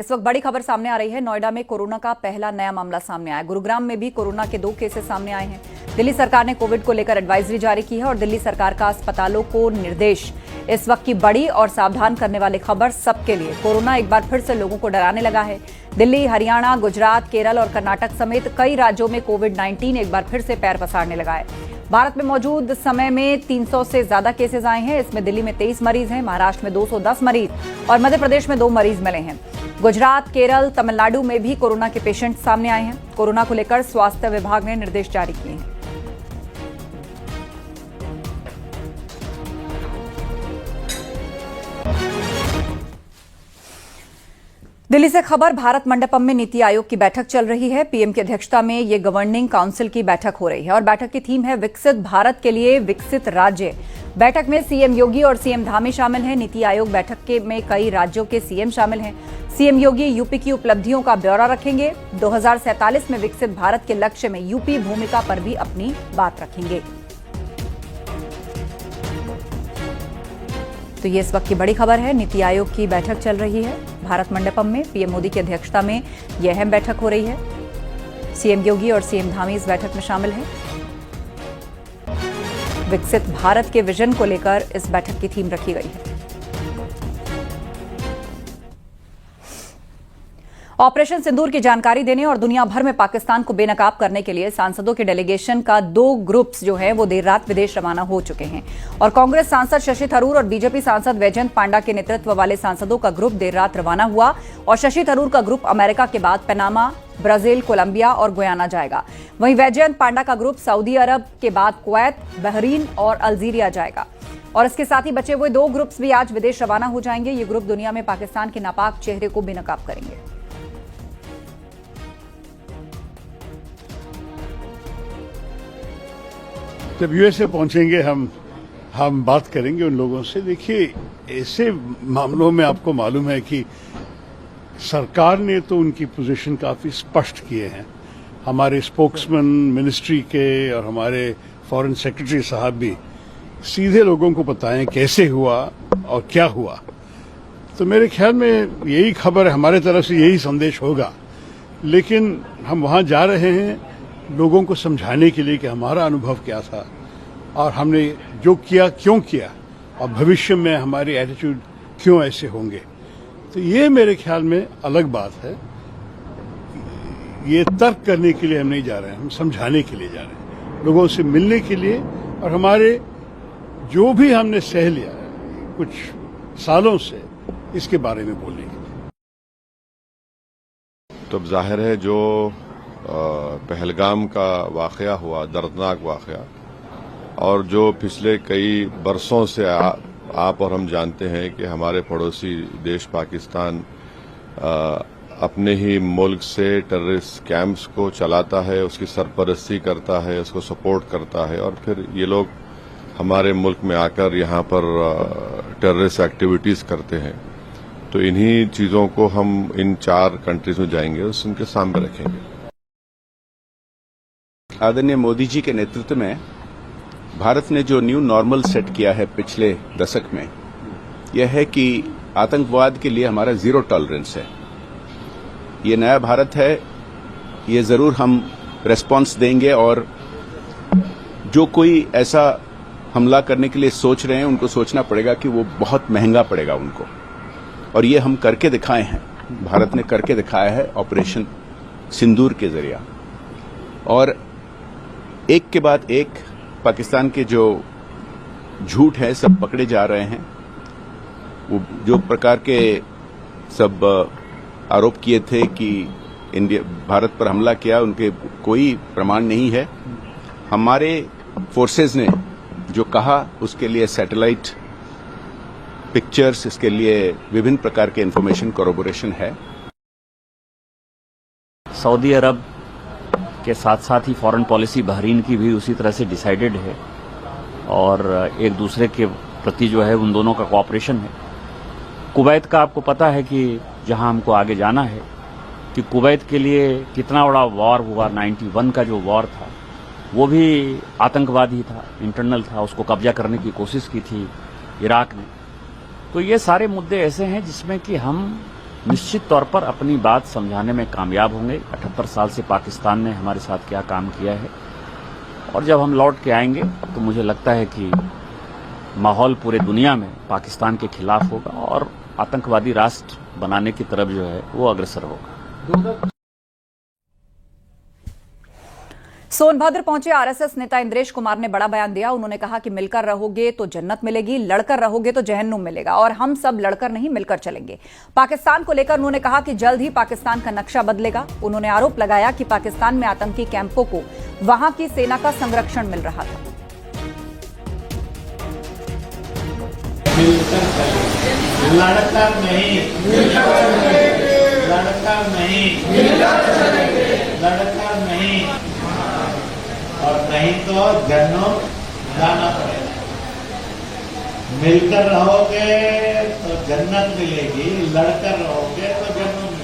इस वक्त बड़ी खबर सामने आ रही है। नोएडा में कोरोना का पहला नया मामला सामने आया। गुरुग्राम में भी कोरोना के 2 केसेस सामने आए हैं। दिल्ली सरकार ने कोविड को लेकर एडवाइजरी जारी की है और दिल्ली सरकार का अस्पतालों को निर्देश। इस वक्त की बड़ी और सावधान करने वाली खबर सबके लिए। कोरोना एक बार फिर से लोगों को डराने लगा है। दिल्ली, हरियाणा, गुजरात, केरल और कर्नाटक समेत कई राज्यों में कोविड-19 एक बार फिर से पैर पसारने लगा है। भारत में मौजूद समय में 300 से ज्यादा केसेस आए हैं। इसमें दिल्ली में 23 मरीज हैं, महाराष्ट्र में 210 मरीज और मध्य प्रदेश में 2 मरीज मिले हैं। गुजरात, केरल, तमिलनाडु में भी कोरोना के पेशेंट सामने आए हैं। कोरोना को लेकर स्वास्थ्य विभाग ने निर्देश जारी किए हैं। दिल्ली से खबर, भारत मंडपम में नीति आयोग की बैठक चल रही है। पीएम की अध्यक्षता में ये गवर्निंग काउंसिल की बैठक हो रही है और बैठक की थीम है विकसित भारत के लिए विकसित राज्य। बैठक में सीएम योगी और सीएम धामी शामिल हैं। नीति आयोग बैठक में कई राज्यों के सीएम शामिल हैं। सीएम योगी यूपी की उपलब्धियों का ब्यौरा रखेंगे। 2047 में विकसित भारत के लक्ष्य में यूपी भूमिका पर भी अपनी बात रखेंगे। तो ये इस वक्त की बड़ी खबर है। नीति आयोग की बैठक चल रही है भारत मंडपम में। पीएम मोदी की अध्यक्षता में यह अहम बैठक हो रही है। सीएम योगी और सीएम धामी इस बैठक में शामिल हैं। विकसित भारत के विजन को लेकर इस बैठक की थीम रखी गई है। ऑपरेशन सिंदूर की जानकारी देने और दुनिया भर में पाकिस्तान को बेनकाब करने के लिए सांसदों के डेलीगेशन का 2 ग्रुप्स जो है वो देर रात विदेश रवाना हो चुके हैं और कांग्रेस सांसद शशि थरूर और बीजेपी सांसद वैजयंत पांडा के नेतृत्व वाले सांसदों का ग्रुप देर रात रवाना हुआ और शशि थरूर का ग्रुप अमेरिका के बाद पनामा, ब्राजील, कोलंबिया और गुयाना जाएगा। वहीं वैजयंत पांडा का ग्रुप सऊदी अरब के बाद कुवैत, बहरीन और अल्जीरिया जाएगा और इसके साथ ही बचे हुए 2 ग्रुप्स भी आज विदेश रवाना हो जाएंगे। ये ग्रुप दुनिया में पाकिस्तान के नापाक चेहरे को बेनकाब करेंगे। जब यूएसए पहुंचेंगे हम बात करेंगे उन लोगों से। देखिए, ऐसे मामलों में आपको मालूम है कि सरकार ने तो उनकी पोजीशन काफी स्पष्ट किए हैं। हमारे स्पोक्समैन मिनिस्ट्री के और हमारे फॉरेन सेक्रेटरी साहब भी सीधे लोगों को बताएं कैसे हुआ और क्या हुआ। तो मेरे ख्याल में यही खबर है, हमारे तरफ से यही संदेश होगा। लेकिन हम वहां जा रहे हैं लोगों को समझाने के लिए कि हमारा अनुभव क्या था और हमने जो किया क्यों किया और भविष्य में हमारी एटीट्यूड क्यों ऐसे होंगे। तो ये मेरे ख्याल में अलग बात है। ये तर्क करने के लिए हम नहीं जा रहे हैं, हम समझाने के लिए जा रहे हैं, लोगों से मिलने के लिए और हमारे जो भी हमने सह लिया है कुछ सालों से इसके बारे में बोलने के लिए। तो अब जाहिर है जो पहलगाम का वाकया हुआ, दर्दनाक वाकया, और जो पिछले कई बरसों से आप और हम जानते हैं कि हमारे पड़ोसी देश पाकिस्तान अपने ही मुल्क से टेररिस्ट कैंप्स को चलाता है, उसकी सरपरस्ती करता है, उसको सपोर्ट करता है और फिर ये लोग हमारे मुल्क में आकर यहाँ पर टेररिस्ट एक्टिविटीज करते हैं। तो इन्हीं चीजों को हम इन 4 कंट्रीज में जाएंगे और उनके सामने रखेंगे। आदरणीय मोदी जी के नेतृत्व में भारत ने जो न्यू नॉर्मल सेट किया है पिछले दशक में, यह है कि आतंकवाद के लिए हमारा 0 टॉलरेंस है। ये नया भारत है, ये जरूर हम रेस्पॉन्स देंगे और जो कोई ऐसा हमला करने के लिए सोच रहे हैं उनको सोचना पड़ेगा कि वो बहुत महंगा पड़ेगा उनको, और ये हम करके दिखाए हैं। भारत ने करके दिखाया है ऑपरेशन सिंदूर के जरिए। और एक के बाद एक पाकिस्तान के जो झूठ है सब पकड़े जा रहे हैं। वो जो प्रकार के सब आरोप किए थे कि भारत पर हमला किया, उनके कोई प्रमाण नहीं है। हमारे फोर्सेज ने जो कहा उसके लिए सैटेलाइट पिक्चर्स, इसके लिए विभिन्न प्रकार के इंफॉर्मेशन कोरोबोरेशन है। सऊदी अरब के साथ साथ ही फॉरेन पॉलिसी बहरीन की भी उसी तरह से डिसाइडेड है और एक दूसरे के प्रति जो है उन दोनों का कोऑपरेशन है। कुवैत का आपको पता है कि जहां हमको आगे जाना है कि कुवैत के लिए कितना बड़ा वॉर हुआ। 91 का जो वॉर था वो भी आतंकवादी था, इंटरनल था, उसको कब्जा करने की कोशिश की थी इराक ने। तो ये सारे मुद्दे ऐसे हैं जिसमें कि हम निश्चित तौर पर अपनी बात समझाने में कामयाब होंगे। 78 साल से पाकिस्तान ने हमारे साथ क्या काम किया है, और जब हम लौट के आएंगे तो मुझे लगता है कि माहौल पूरे दुनिया में पाकिस्तान के खिलाफ होगा और आतंकवादी राष्ट्र बनाने की तरफ जो है वो अग्रसर होगा। सोनभद्र पहुंचे आरएसएस नेता इंद्रेश कुमार ने बड़ा बयान दिया। उन्होंने कहा कि मिलकर रहोगे तो जन्नत मिलेगी, लड़कर रहोगे तो जहन्नुम मिलेगा, और हम सब लड़कर नहीं मिलकर चलेंगे। पाकिस्तान को लेकर उन्होंने कहा कि जल्द ही पाकिस्तान का नक्शा बदलेगा। उन्होंने आरोप लगाया कि पाकिस्तान में आतंकी कैंपों को वहां की सेना का संरक्षण मिल रहा था। लड़कर नहीं, लड़कर नहीं, लड़कर नहीं, और नहीं तो जन्नत जाना पड़ेगा। मिलकर रहोगे तो जन्नत मिलेगी, लड़कर रहोगे तो जन्नत मिलेगी।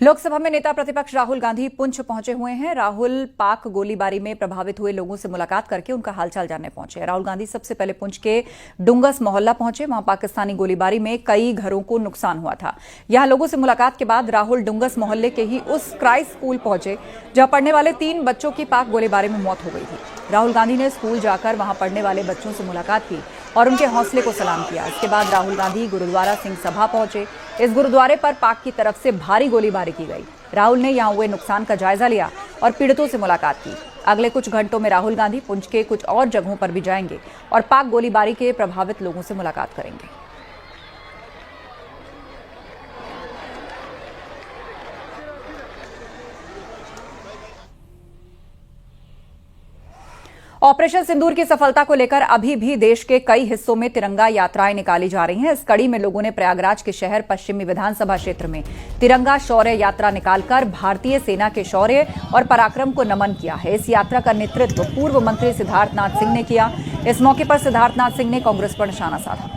लोकसभा में नेता प्रतिपक्ष राहुल गांधी पुंछ पहुंचे हुए हैं। राहुल पाक गोलीबारी में प्रभावित हुए लोगों से मुलाकात करके उनका हालचाल जानने पहुंचे। राहुल गांधी सबसे पहले पुंछ के डुंगस मोहल्ला पहुंचे। वहां पाकिस्तानी गोलीबारी में कई घरों को नुकसान हुआ था। यहां लोगों से मुलाकात के बाद राहुल डुंगस मोहल्ले के ही उस क्राइस्ट स्कूल पहुंचे जहां पढ़ने वाले 3 बच्चों की पाक गोलीबारी में मौत हो गई थी। राहुल गांधी ने स्कूल जाकर वहां पढ़ने वाले बच्चों से मुलाकात की और उनके हौसले को सलाम किया। इसके बाद राहुल गांधी गुरुद्वारा सिंह सभा पहुंचे। इस गुरुद्वारे पर पाक की तरफ से भारी गोलीबारी की गई। राहुल ने यहां हुए नुकसान का जायजा लिया और पीड़ितों से मुलाकात की। अगले कुछ घंटों में राहुल गांधी पुंछ के कुछ और जगहों पर भी जाएंगे और पाक गोलीबारी के प्रभावित लोगों से मुलाकात करेंगे। ऑपरेशन सिंदूर की सफलता को लेकर अभी भी देश के कई हिस्सों में तिरंगा यात्राएं निकाली जा रही हैं। इस कड़ी में लोगों ने प्रयागराज के शहर पश्चिमी विधानसभा क्षेत्र में तिरंगा शौर्य यात्रा निकालकर भारतीय सेना के शौर्य और पराक्रम को नमन किया है। इस यात्रा का नेतृत्व पूर्व मंत्री सिद्धार्थनाथ सिंह ने किया। इस मौके पर सिद्धार्थनाथ सिंह ने कांग्रेस पर निशाना साधा।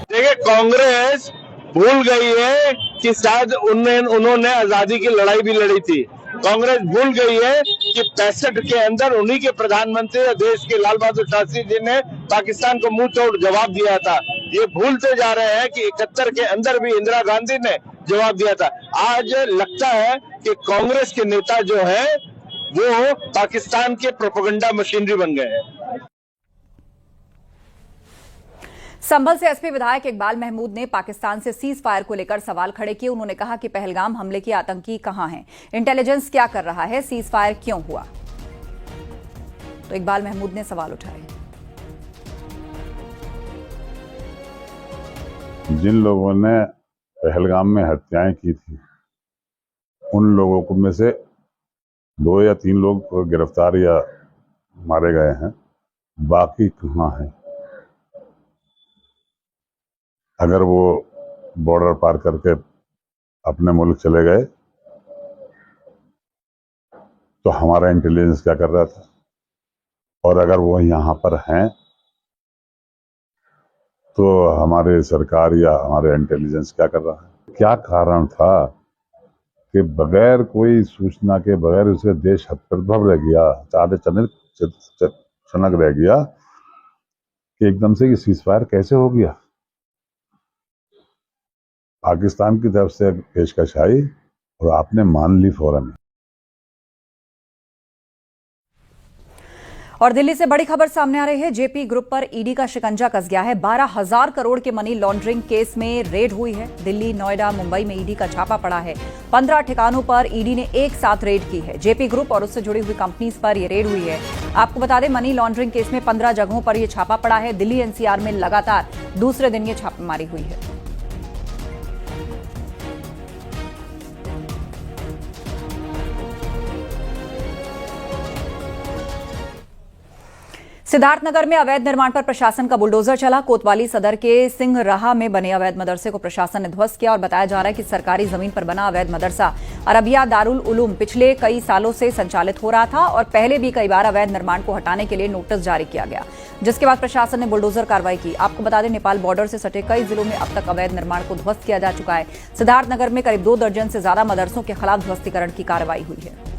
देखिए, कांग्रेस भूल गई है कि शायद उन्होंने आजादी की लड़ाई भी लड़ी थी। कांग्रेस भूल गई है कि 65 के अंदर उन्हीं के प्रधानमंत्री देश के लाल बहादुर शास्त्री जी ने पाकिस्तान को मुंह तोड़ जवाब दिया था। ये भूलते जा रहे हैं कि 71 के अंदर भी इंदिरा गांधी ने जवाब दिया था। आज लगता है कि कांग्रेस के नेता जो है वो पाकिस्तान के प्रोपेगेंडा मशीनरी बन गए हैं। संभल से एसपी विधायक इकबाल महमूद ने पाकिस्तान से सीज फायर को लेकर सवाल खड़े किए। उन्होंने कहा कि पहलगाम हमले के आतंकी कहां हैं, इंटेलिजेंस क्या कर रहा है, सीज फायर क्यों हुआ। तो इकबाल महमूद ने सवाल उठाए। जिन लोगों ने पहलगाम में हत्याएं की थी उन लोगों को में से 2 या 3 लोग गिरफ्तार या मारे गए हैं, बाकी कहां हैं। अगर वो बॉर्डर पार करके अपने मुल्क चले गए तो हमारा इंटेलिजेंस क्या कर रहा था, और अगर वो यहाँ पर हैं तो हमारे सरकार या हमारे इंटेलिजेंस क्या कर रहा है। क्या कारण था कि बगैर कोई सूचना के, बगैर उसे देश हतप्रभ रह गया, चाँद चनक रह गया कि एकदम से ये सीज फायर कैसे हो गया। पाकिस्तान की तरफ से पेशकश आई और आपने मान ली फौरन। और दिल्ली से बड़ी खबर सामने आ रही है। जेपी ग्रुप पर ईडी का शिकंजा कस गया है। 12,000 करोड़ के मनी लॉन्ड्रिंग केस में रेड हुई है। दिल्ली, नोएडा, मुंबई में ईडी का छापा पड़ा है। 15 ठिकानों पर ईडी ने एक साथ रेड की है। जेपी ग्रुप और उससे जुड़ी हुई कंपनीज पर यह रेड हुई है। आपको बता दें, मनी लॉन्ड्रिंग केस में 15 जगहों पर यह छापा पड़ा है। दिल्ली एनसीआर में लगातार दूसरे दिन यह छापेमारी हुई है। सिद्धार्थनगर में अवैध निर्माण पर प्रशासन का बुलडोजर चला। कोतवाली सदर के सिंह राहा में बने अवैध मदरसे को प्रशासन ने ध्वस्त किया और बताया जा रहा है कि सरकारी जमीन पर बना अवैध मदरसा अरबिया दारुल उलूम पिछले कई सालों से संचालित हो रहा था और पहले भी कई बार अवैध निर्माण को हटाने के लिए नोटिस जारी किया गया, जिसके बाद प्रशासन ने बुलडोजर कार्रवाई की। आपको बता दें, नेपाल बॉर्डर से सटे कई जिलों में अब तक अवैध निर्माण को ध्वस्त किया जा चुका है। सिद्धार्थनगर में करीब 2 दर्जन से ज्यादा मदरसों के खिलाफ ध्वस्तीकरण की कार्रवाई हुई है।